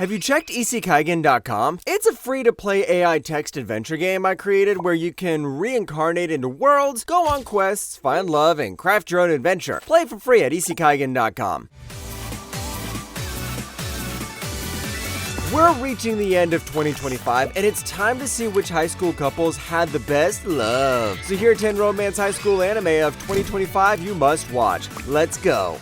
Have you checked isekaigen.com? It's a free-to-play AI text adventure game I created where you can reincarnate into worlds, go on quests, find love, and craft your own adventure. Play for free at isekaigen.com. We're reaching the end of 2025, and it's time to see which high school couples had the best love. So here are 10 romance high school anime of 2025 you must watch. Let's go.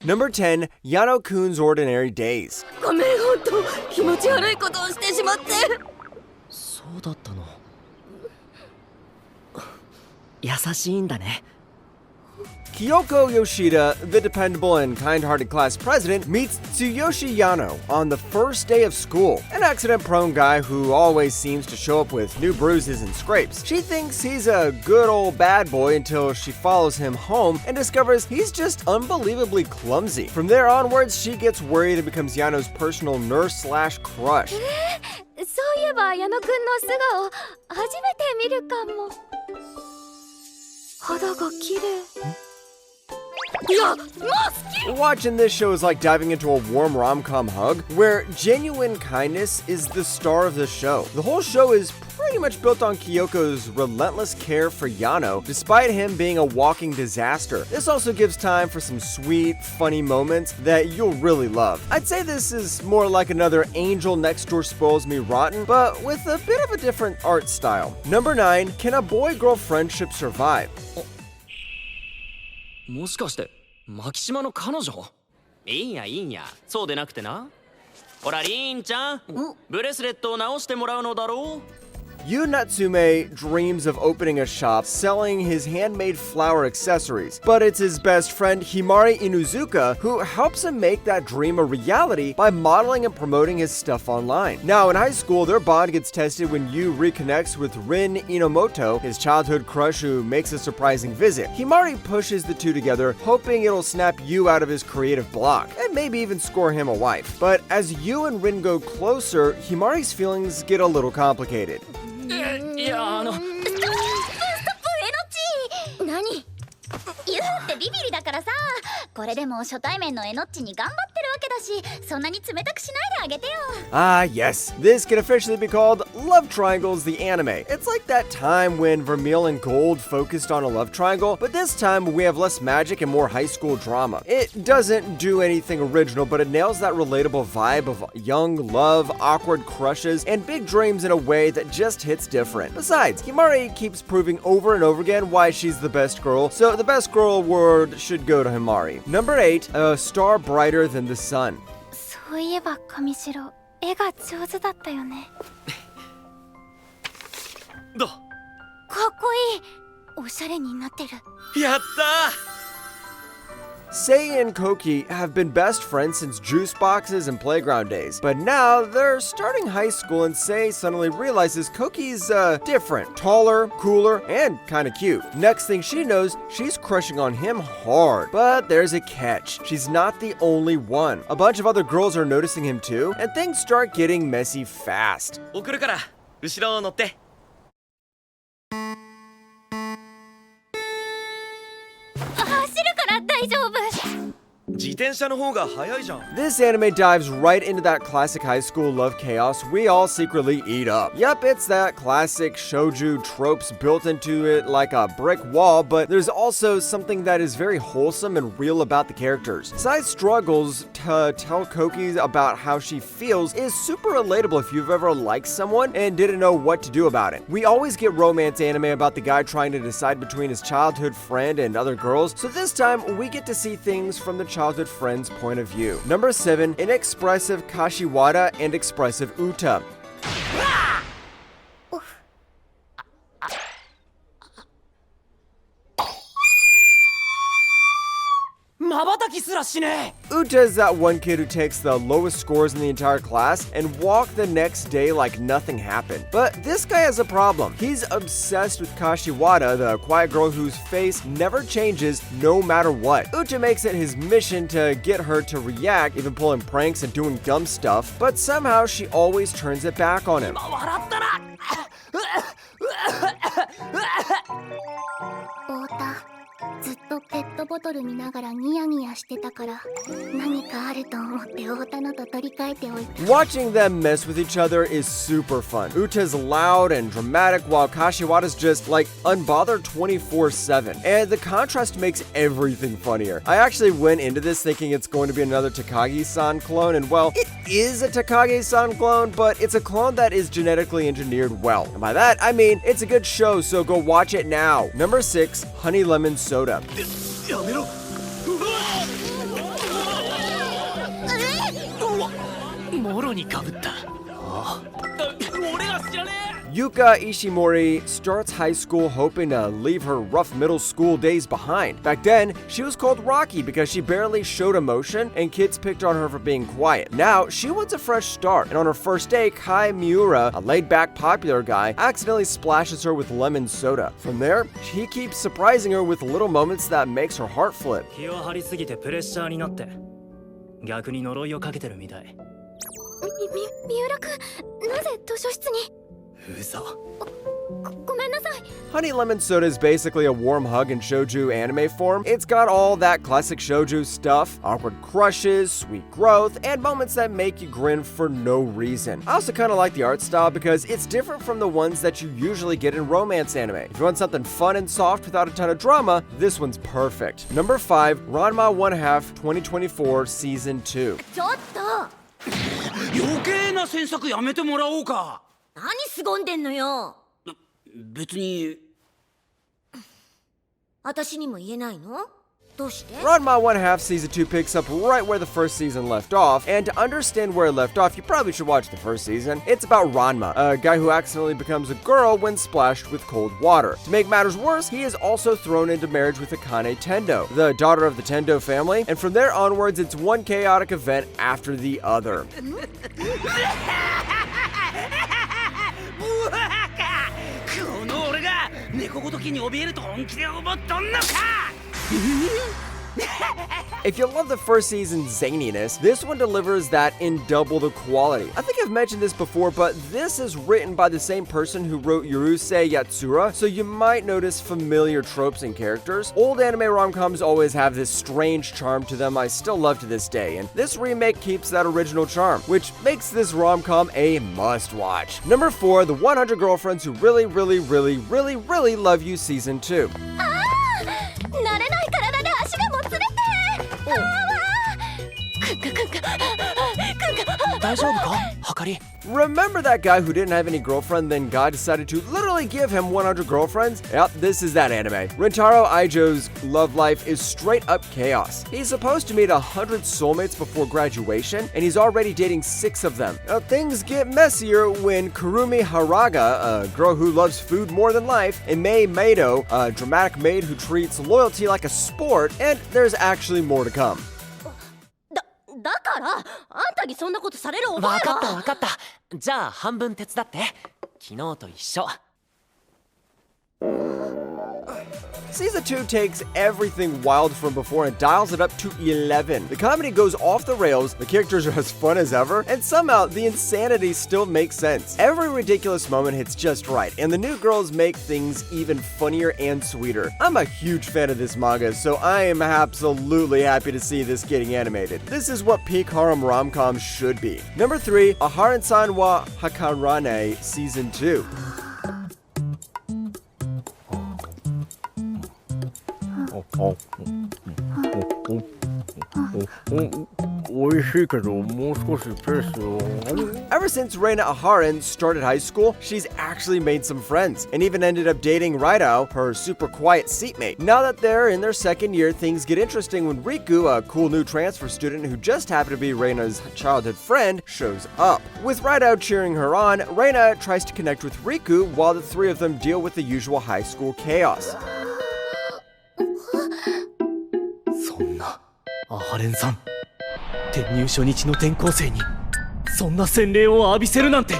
Number 10, Yano-kun's Ordinary Days. ごめん、ほんと気持ち悪いことをしてしまって。そうだったの。優しいんだね。Kyoko Yoshida, the dependable and kind-hearted class president, meets Tsuyoshi Yano on the first day of school, an accident-prone guy who always seems to show up with new bruises and scrapes. She thinks he's a good old bad boy until she follows him home and discovers he's just unbelievably clumsy. From there onwards, she gets worried and becomes Yano's personal nurse/crush. そういえば矢野くんの素顔初めて見るかも。肌が綺麗。Watching this show is like diving into a warm rom-com hug, where genuine kindness is the star of the show. The whole show is pretty much built on Kyoko's relentless care for Yano, despite him being a walking disaster. This also gives time for some sweet, funny moments that you'll really love. I'd say this is more like another Angel Next Door Spoils Me Rotten, but with a bit of a different art style. Number 9, Can a Boy-Girl Friendship Survive? もしかして牧島の彼女？いいやいいや、そうでなくてな。ほらリーンちゃん、ブレスレットを直してもらうのだろう。Yu Natsume dreams of opening a shop selling his handmade flower accessories, but it's his best friend Himari Inuzuka who helps him make that dream a reality by modeling and promoting his stuff online. Now in high school, their bond gets tested when Yu reconnects with Rin Inomoto, his childhood crush who makes a surprising visit. Himari pushes the two together, hoping it'll snap Yu out of his creative block, and maybe even score him a wife. But as Yu and Rin go closer, Himari's feelings get a little complicated. いやストップえのち何ユウってビビリだからさ、これでも初対面のえのっちに頑張ってるわけだし、そんなに冷たくしないであげてよ。Ah, yes. This can officially be called Love Triangles the Anime. It's like that time when Vermeil and Gold focused on a love triangle, but this time we have less magic and more high school drama. It doesn't do anything original, but it nails that relatable vibe of young love, awkward crushes, and big dreams in a way that just hits different. Besides, Himari keeps proving over and over again why she's the best girl, so the best girl award should go to Himari. Number 8, A Star Brighter Than the Sun. そういえば上白、絵が上手だったよね。どう？かっこいい。おしゃれになってる。やったSei and Koki have been best friends since juice boxes and playground days, but now they're starting high school and Sei suddenly realizes Koki's different, taller, cooler, and kinda cute. Next thing she knows, she's crushing on him hard. But there's a catch. She's not the only one. A bunch of other girls are noticing him too, and things start getting messy fast. 送るから後ろを乗って。走るから大丈夫。自転車の方が早いじゃん。 This anime dives right into that classic high school love chaos we all secretly eat up. Yep, it's that classic shoujo tropes built into it like a brick wall, but there's also something that is very wholesome and real about the characters. Sai's struggles to tell Koki about how she feels is super relatable if you've ever liked someone and didn't know what to do about it. We always get romance anime about the guy trying to decide between his childhood friend and other girls, so this time we get to see things from the childhood friend's point of view. Number 7, Inexpressive Kashiwada and Expressive Uta. 瞬きすらしね Uta is that one kid who takes the lowest scores in the entire class and walk the next day like nothing happened. But this guy has a problem. He's obsessed with Kashiwada, the quiet girl whose face never changes no matter what. Uta makes it his mission to get her to react, even pulling pranks and doing dumb stuff, but somehow she always turns it back on him. 笑ったら太田ずっとペットボトル見ながらニヤニヤしてたから何かあると思って太田のと取り替えておいた Watching them mess with each other is super fun. Uta's loud and dramatic while Kashiwada's just like unbothered 24/7. And the contrast makes everything funnier. I actually went into this thinking it's going to be another Takagi-san clone, and well, it is a Takagi-san clone, but it's a clone that is genetically engineered well. And by that, I mean it's a good show, so go watch it now. Number 6, Honey Lemon Soda. やめろもろにかぶった俺が知らねえ Yuka Ishimori starts high school hoping to leave her rough middle school days behind. Back then, she was called Rocky because she barely showed emotion and kids picked on her for being quiet. Now, she wants a fresh start, and on her first day, Kai Miura, a laid-back popular guy, accidentally splashes her with lemon soda. From there, he keeps surprising her with little moments that makes her heart flip. 気を張りすぎてプレッシャーになって逆に呪いをかけてるみたい三浦君なぜ図書室に嘘ごめんなさい Honey Lemon Soda is basically a warm hug in shoujo anime form. It's got all that classic shoujo stuff, awkward crushes, sweet growth, and moments that make you grin for no reason. I also kind of like the art style because it's different from the ones that you usually get in romance anime. If you want something fun and soft without a ton of drama, this one's perfect. Number 5, Ranma 1/2 2024 Season 2. ちょっと余計な詮索やめてもらおうか何凄んでんのよ別に私にも言えないのどうして Ranma 1/2 Season 2 picks up right where the first season left off, and to understand where it left off, you probably should watch the first season. It's about Ranma, a guy who accidentally becomes a girl when splashed with cold water. To make matters worse, he is also thrown into marriage with Akane Tendo, the daughter of the Tendo family, and from there onwards, it's one chaotic event after the other. この俺が猫ごときに怯えると本気で思っとんのか If you love the first season's zaniness, this one delivers that in double the quality. I think I've mentioned this before, but this is written by the same person who wrote Yurusei Yatsura, so you might notice familiar tropes and characters. Old anime rom-coms always have this strange charm to them I still love to this day, and this remake keeps that original charm, which makes this rom-com a must-watch. Number 4, The 100 Girlfriends Who Really, Really, Really, Really, Really Love You Season 2. 慣れない体で足がもつれて大丈夫かはかり Remember that guy who didn't have any girlfriend, then God decided to literally give him 100 girlfriends? Yep, this is that anime. Rentaro Aijo's love life is straight up chaos. He's supposed to meet 100 soulmates before graduation, and he's already dating 6 of them. Now, things get messier when Kurumi Haraga, a girl who loves food more than life, and Mei Meido, a dramatic maid who treats loyalty like a sport, and there's actually more to come. だからあんたにそんなことされる覚えは分かった分かったじゃあ半分手伝って昨日と一緒 Season 2 takes everything wild from before and dials it up to 11. The comedy goes off the rails, the characters are as fun as ever, and somehow the insanity still makes sense. Every ridiculous moment hits just right, and the new girls make things even funnier and sweeter. I'm a huge fan of this manga, so I am absolutely happy to see this getting animated. This is what peak harem rom-coms should be. Number 3, Aharan-san wa Hakarane Season 2. 美味しいけどもう少しペースを Ever since Reina Aharan started high school, she's actually made some friends and even ended up dating Raidao, her super quiet seatmate. Now that they're in their second year, things get interesting when Riku, a cool new transfer student who just happened to be Reina's childhood friend, shows up. With Raidao cheering her on, Reina tries to connect with Riku while the three of them deal with the usual high school chaos. そんなアハレンさん、転入初日の転校生にそんな洗礼を浴びせるなんて。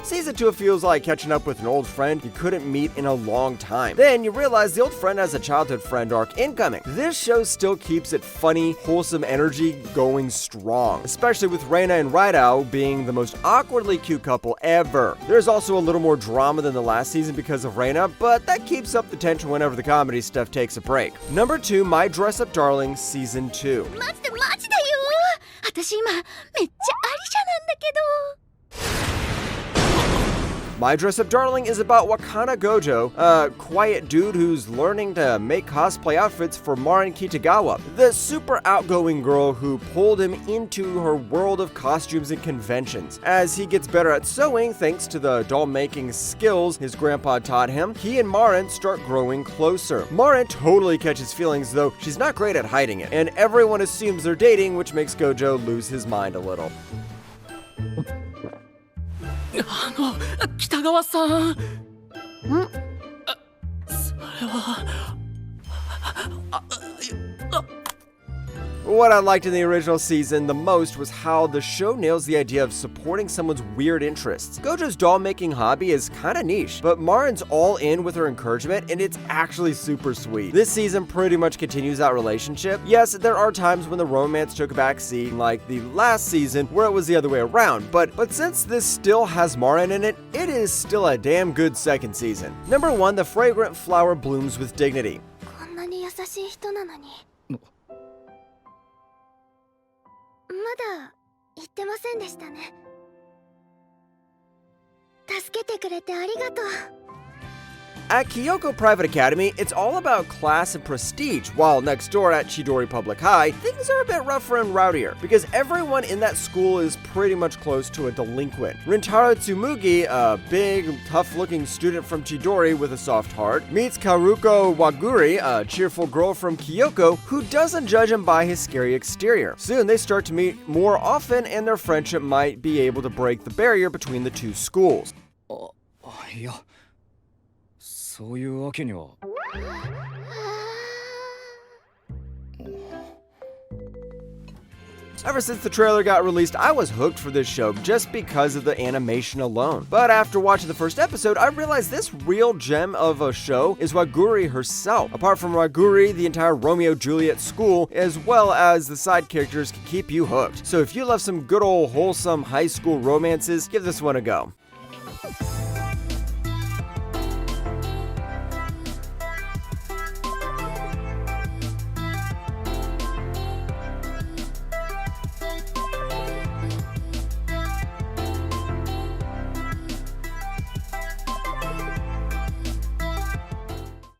Season 2 feels like catching up with an old friend you couldn't meet in a long time. Then you realize the old friend has a childhood friend arc incoming. This show still keeps its funny, wholesome energy going strong, especially with Reina and Raidao being the most awkwardly cute couple ever. There's also a little more drama than the last season because of Reina, but that keeps up the tension whenever the comedy stuff takes a break. Number 2, My Dress Up Darling Season 2. マジでだよ。私今めっちゃアリシャなんだけど。 My Dress Up Darling is about Wakana Gojo, a quiet dude who's learning to make cosplay outfits for Marin Kitagawa, the super outgoing girl who pulled him into her world of costumes and conventions. As he gets better at sewing thanks to the doll making skills his grandpa taught him, he and Marin start growing closer. Marin totally catches feelings, though she's not great at hiding it, and everyone assumes they're dating, which makes Gojo lose his mind a little. 北川さん。ん？それは。 What I liked in the original season the most was how the show nails the idea of supporting someone's weird interests. Gojo's doll making hobby is kinda niche, but Marin's all in with her encouragement and it's actually super sweet. This season pretty much continues that relationship. Yes, there are times when the romance took a back seat, like the last season where it was the other way around, but since this still has Marin in it, it is still a damn good second season. Number 1, The Fragrant Flower Blooms with Dignity. こんなに優しい人なのに。まだ言ってませんでしたね。助けてくれてありがとう。 At Kyoko Private Academy, it's all about class and prestige, while next door at Chidori Public High, things are a bit rougher and rowdier, because everyone in that school is pretty much close to a delinquent. Rintaro Tsumugi, a big, tough-looking student from Chidori with a soft heart, meets Karuko Waguri, a cheerful girl from Kyoko, who doesn't judge him by his scary exterior. Soon they start to meet more often, and their friendship might be able to break the barrier between the two schools. いや、そういうわけには。 Ever since the trailer got released, I was hooked for this show just because of the animation alone. But after watching the first episode, I realized this real gem of a show is Waguri herself. Apart from Waguri, the entire Romeo-Juliet school, as well as the side characters, can keep you hooked. So if you love some good old wholesome high school romances, give this one a go.